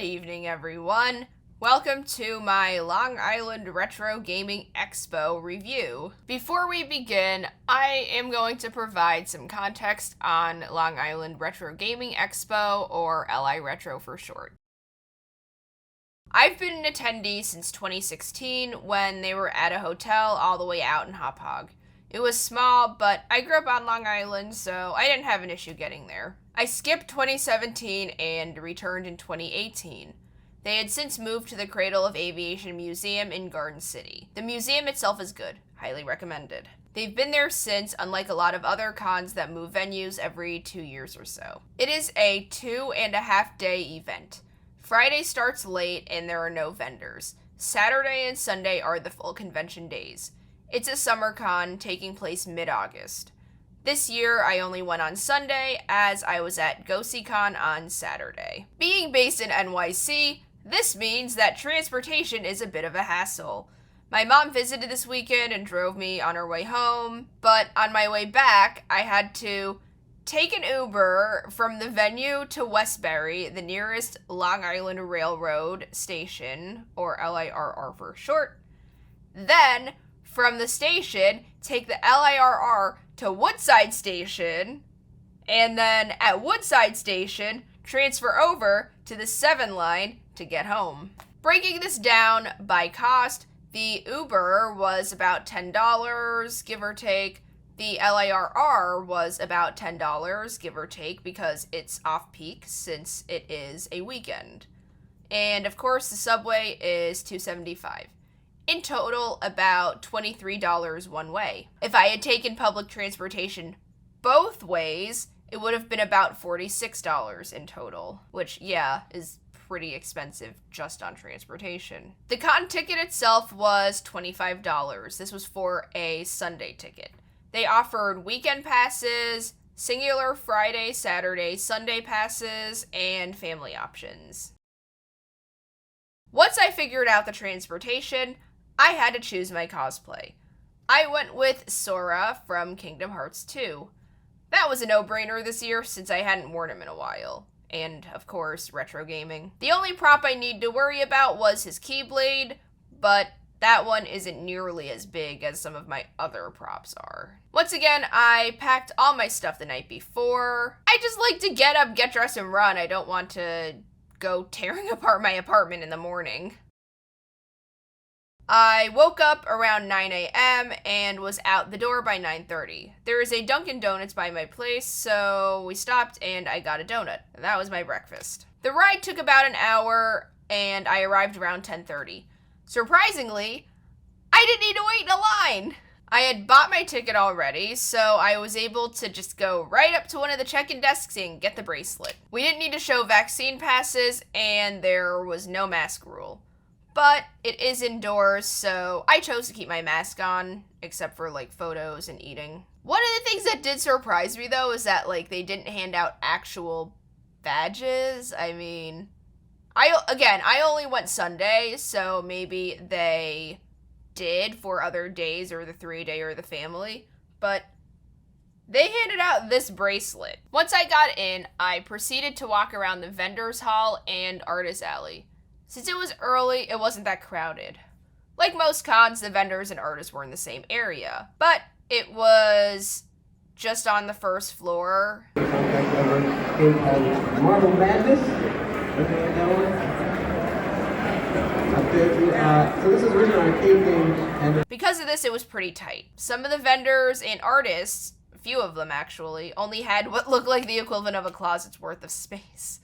evening, everyone. Welcome to my Long Island Retro Gaming Expo review. Before we begin, I am going to provide some context on Long Island Retro Gaming Expo, or LI Retro for short. I've been an attendee since 2016 when they were at a hotel all the way out in Hop Hog. It was small, but I grew up on Long Island, so I didn't have an issue getting there. I skipped 2017 and returned in 2018. They had since moved to the Cradle of Aviation Museum in Garden City. The museum itself is good, highly recommended. They've been there since, unlike a lot of other cons that move venues every 2 years or so. It is a 2.5-day event. Friday starts late and there are no vendors. Saturday and Sunday are the full convention days. It's a summer con taking place mid-August. This year, I only went on Sunday, as I was at GoSeeCon on Saturday. Being based in NYC, this means that transportation is a bit of a hassle. My mom visited this weekend and drove me on her way home, but on my way back, I had to take an Uber from the venue to Westbury, the nearest Long Island Railroad station, or LIRR for short. Then, from the station, take the LIRR to Woodside Station, and then at Woodside Station, transfer over to the 7 line to get home. Breaking this down by cost, the Uber was about $10, give or take. The LIRR was about $10, give or take, because it's off-peak since it is a weekend. And of course, the subway is $2.75. In total, about $23 one way. If I had taken public transportation both ways, it would have been about $46 in total, which, yeah, is pretty expensive just on transportation. The con ticket itself was $25. This was for a Sunday ticket. They offered weekend passes, singular Friday, Saturday, Sunday passes, and family options. Once I figured out the transportation, I had to choose my cosplay. I went with Sora from Kingdom Hearts 2. That was a no-brainer this year since I hadn't worn him in a while. And, of course, retro gaming. The only prop I need to worry about was his Keyblade, but that one isn't nearly as big as some of my other props are. Once again, I packed all my stuff the night before. I just like to get up, get dressed, and run. I don't want to go tearing apart my apartment in the morning. I woke up around 9 a.m. and was out the door by 9:30. There is a Dunkin' Donuts by my place, so we stopped and I got a donut. That was my breakfast. The ride took about an hour and I arrived around 10:30. Surprisingly, I didn't need to wait in a line. I had bought my ticket already, so I was able to just go right up to one of the check-in desks and get the bracelet. We didn't need to show vaccine passes and there was no mask rule. But it is indoors, so I chose to keep my mask on, except for, photos and eating. One of the things that did surprise me, though, is that, they didn't hand out actual badges. I mean, I only went Sunday, so maybe they did for other days, or the 3-day, or the family, but they handed out this bracelet. Once I got in, I proceeded to walk around the vendors hall and artist alley. Since it was early, it wasn't that crowded. Like most cons, the vendors and artists were in the same area, but it was just on the first floor. Marble Madness. So this is originally an arcade game, and because of this, it was pretty tight. Some of the vendors and artists, a few of them actually, only had what looked like the equivalent of a closet's worth of space.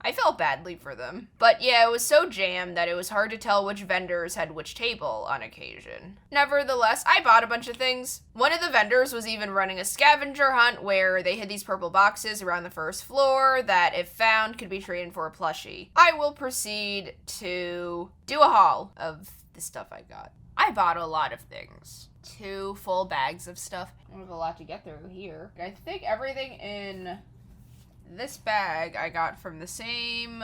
I felt badly for them. But yeah, it was so jammed that it was hard to tell which vendors had which table on occasion. Nevertheless, I bought a bunch of things. One of the vendors was even running a scavenger hunt where they hid these purple boxes around the first floor that, if found, could be traded for a plushie. I will proceed to do a haul of the stuff I got. I bought a lot of things. 2 full bags of stuff. I have a lot to get through here. I think everything in this bag I got from the same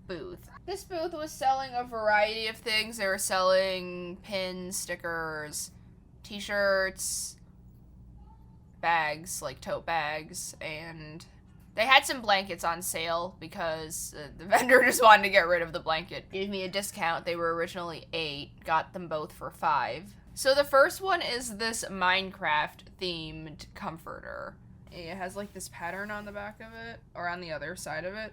booth. This booth was selling a variety of things. They were selling pins, stickers, t-shirts, bags, like tote bags, and They had some blankets on sale because the vendor just wanted to get rid of the blanket. Gave me a discount. They were originally $8. Got them both for $5. So the first one is this Minecraft themed comforter. It has like this pattern on the back of it, or on the other side of it.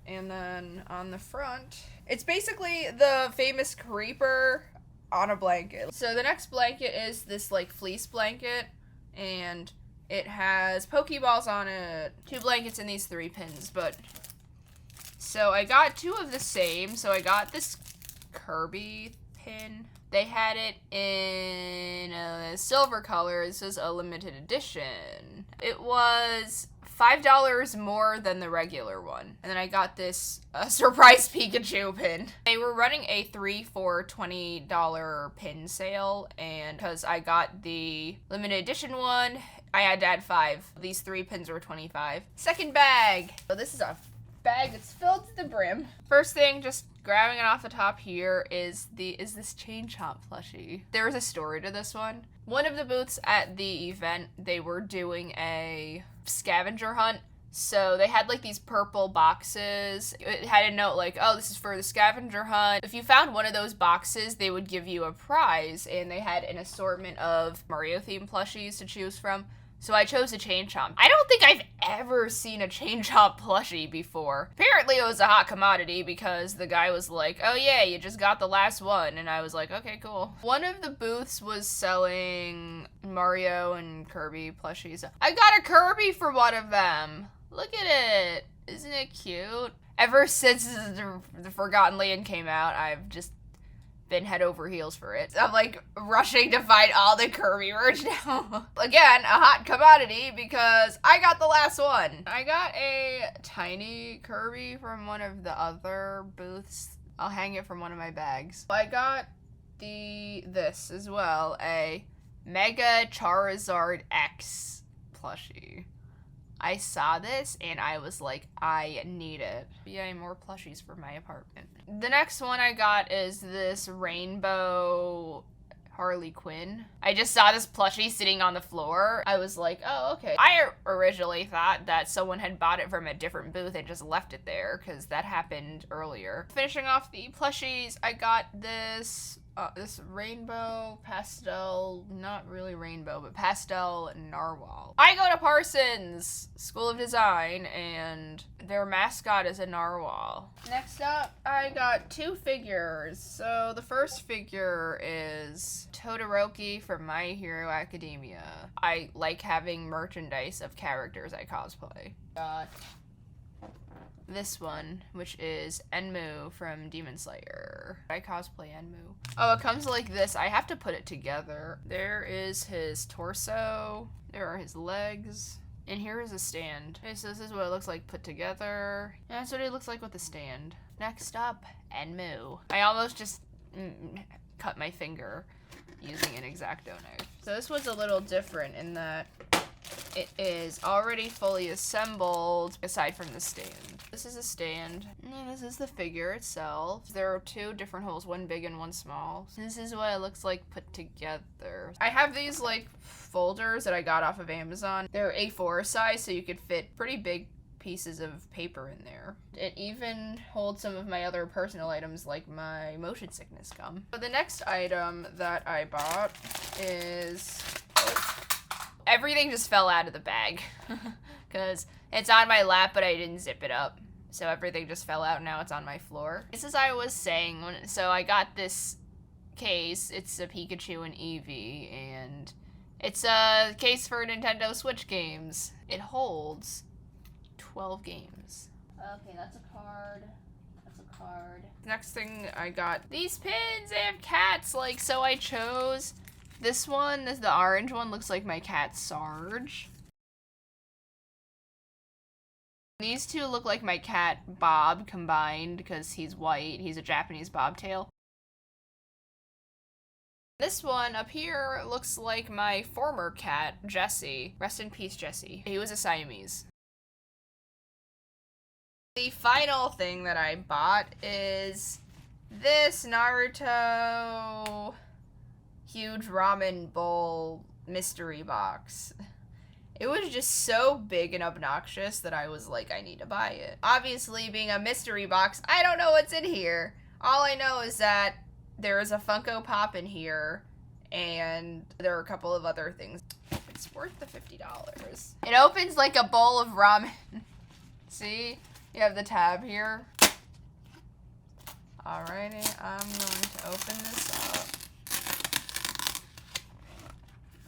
And then on the front, it's basically the famous creeper on a blanket. So the next blanket is this like fleece blanket, and it has Pokeballs on it. 2 blankets and these 3 pins, but... So I got 2 of the same. So I got this Kirby pin. They had it in a silver color. This is a limited edition. It was $5 more than the regular one. And then I got this surprise Pikachu pin. They were running a 3 for $20 pin sale, and because I got the limited edition one, I had to add 5. These 3 pins were $25. Second bag. So this is a bag that's filled to the brim. First thing, just grabbing it off the top here, is this Chomp plushie. There was a story to this one. One of the booths at the event, they were doing a scavenger hunt. So they had like these purple boxes. It had a note like, oh, this is for the scavenger hunt. If you found one of those boxes, they would give you a prize, and they had an assortment of Mario themed plushies to choose from. So I chose a Chomp. I don't think I've ever seen a Chomp plushie before. Apparently it was a hot commodity because the guy was like, oh yeah, you just got the last one. And I was like, okay, cool. One of the booths was selling Mario and Kirby plushies. I got a Kirby for one of them. Look at it. Isn't it cute? Ever since the Forgotten Land came out, I've just been head over heels for it. I'm like rushing to find all the Kirby merch now. Again, a hot commodity because I got the last one. I got a tiny Kirby from one of the other booths. I'll hang it from one of my bags. I got this as well, a Mega Charizard X plushie. I saw this and I was like, I need it. Yay, more plushies for my apartment. The next one I got is this rainbow Harley Quinn. I just saw this plushie sitting on the floor. I was like, oh, okay. I originally thought that someone had bought it from a different booth and just left it there because that happened earlier. Finishing off the plushies, I got this rainbow pastel, not really rainbow, but pastel narwhal. I go to Parsons School of Design, and their mascot is a narwhal. Next up, I got 2 figures. So the first figure is Todoroki from My Hero Academia. I like having merchandise of characters I cosplay. Got this one, which is Enmu from Demon Slayer. I cosplay Enmu. Oh, it comes like this. I have to put it together. There is his torso. There are his legs. And here is a stand. Okay, so this is what it looks like put together. And that's what it looks like with the stand. Next up, Enmu. I almost just cut my finger using an X-Acto knife. So this was a little different in that it is already fully assembled, aside from the stand. This is a stand, and this is the figure itself. There are 2 different holes, one big and one small. This is what it looks like put together. I have these like folders that I got off of Amazon. They're A4 size, so you could fit pretty big pieces of paper in there. It even holds some of my other personal items like my motion sickness gum. But the next item that I bought is... everything just fell out of the bag because it's on my lap, but I didn't zip it up. So everything just fell out. Now it's on my floor. Just as I was saying, so I got this case. It's a Pikachu and Eevee, and it's a case for Nintendo Switch games. It holds 12 games. Okay, that's a card. That's a card. Next thing I got, these pins, they have cats, like, so I chose this one. The orange one looks like my cat Sarge. These 2 look like my cat Bob combined because he's white. He's a Japanese bobtail. This one up here looks like my former cat, Jesse. Rest in peace, Jesse. He was a Siamese. The final thing that I bought is this Naruto huge ramen bowl mystery box. It was just so big and obnoxious that I was like, I need to buy it. Obviously, being a mystery box, I don't know what's in here. All I know is that there is a Funko Pop in here, and there are a couple of other things. It's worth the $50. It opens like a bowl of ramen. See? You have the tab here. Alrighty, I'm going to open this up.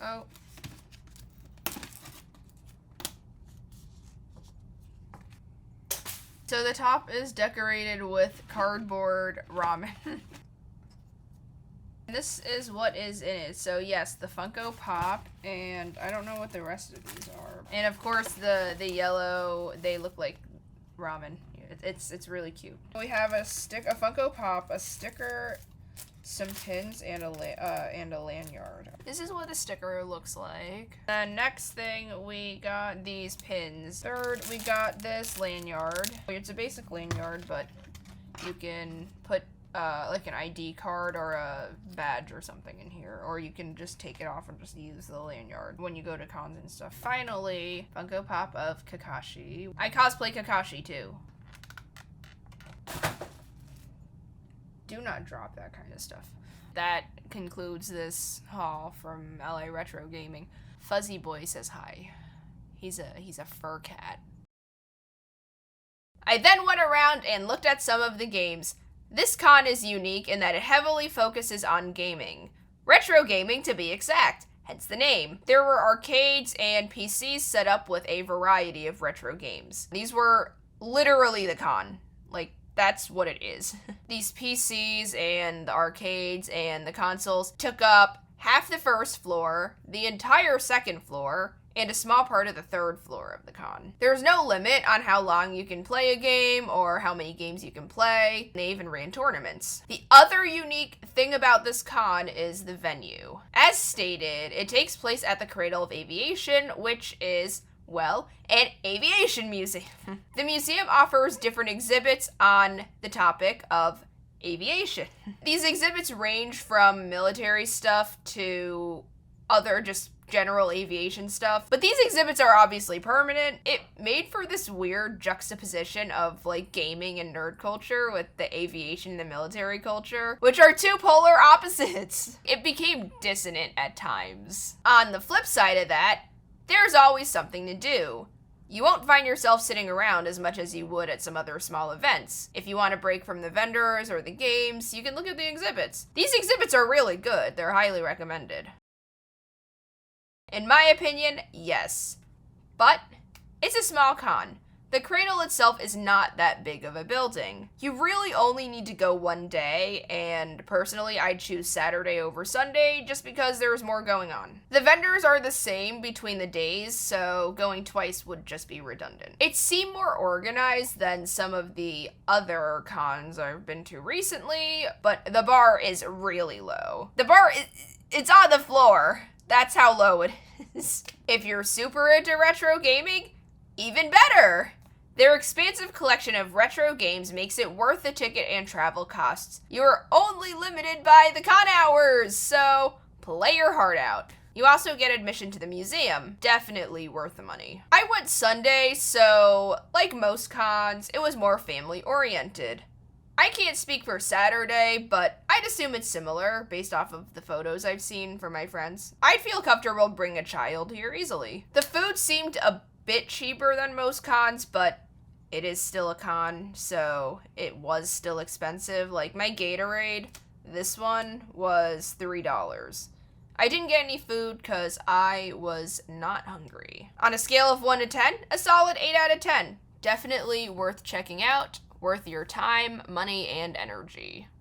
Oh. So the top is decorated with cardboard ramen. This is what is in it. So yes, the Funko Pop, and I don't know what the rest of these are. And of course the yellow, they look like ramen. It's really cute. We have a Funko Pop, a sticker, some pins, and a lanyard. This is what the sticker looks like. The next thing, we got these pins. Third, we got this lanyard. It's a basic lanyard, but you can put like an ID card or a badge or something in here, or you can just take it off and just use the lanyard when you go to cons and stuff. Finally, Funko Pop of Kakashi. I cosplay Kakashi too. Do not drop that kind of stuff. That concludes this haul from LA Retro Gaming. Fuzzy Boy says hi. He's a fur cat. I then went around and looked at some of the games. This con is unique in that it heavily focuses on gaming. Retro gaming, to be exact, hence the name. There were arcades and PCs set up with a variety of retro games. These were literally the con. Like, that's what it is. These PCs and the arcades and the consoles took up half the first floor, the entire second floor, and a small part of the third floor of the con. There's no limit on how long you can play a game or how many games you can play. They even ran tournaments. The other unique thing about this con is the venue. As stated, it takes place at the Cradle of Aviation, which is, well, an aviation museum. The museum offers different exhibits on the topic of aviation. These exhibits range from military stuff to other just general aviation stuff, but these exhibits are obviously permanent. It made for this weird juxtaposition of like gaming and nerd culture with the aviation and the military culture, which are two polar opposites. It became dissonant at times. On the flip side of that, there's always something to do. You won't find yourself sitting around as much as you would at some other small events. If you want a break from the vendors or the games, you can look at the exhibits. These exhibits are really good. They're highly recommended. In my opinion, yes. But it's a small con. The Cradle itself is not that big of a building. You really only need to go one day, and personally I'd choose Saturday over Sunday just because there's more going on. The vendors are the same between the days, so going twice would just be redundant. It seemed more organized than some of the other cons I've been to recently, but the bar is really low. The bar it's on the floor. That's how low it is. If you're super into retro gaming, even better. Their expansive collection of retro games makes it worth the ticket and travel costs. You're only limited by the con hours, so play your heart out. You also get admission to the museum. Definitely worth the money. I went Sunday, so like most cons, it was more family oriented. I can't speak for Saturday, but I'd assume it's similar based off of the photos I've seen from my friends. I'd feel comfortable bringing a child here easily. The food seemed a bit cheaper than most cons, but it is still a con, so it was still expensive. Like my Gatorade, this one was $3. I didn't get any food because I was not hungry. On a scale of 1 to 10, a solid 8 out of 10. Definitely worth checking out, worth your time, money, and energy.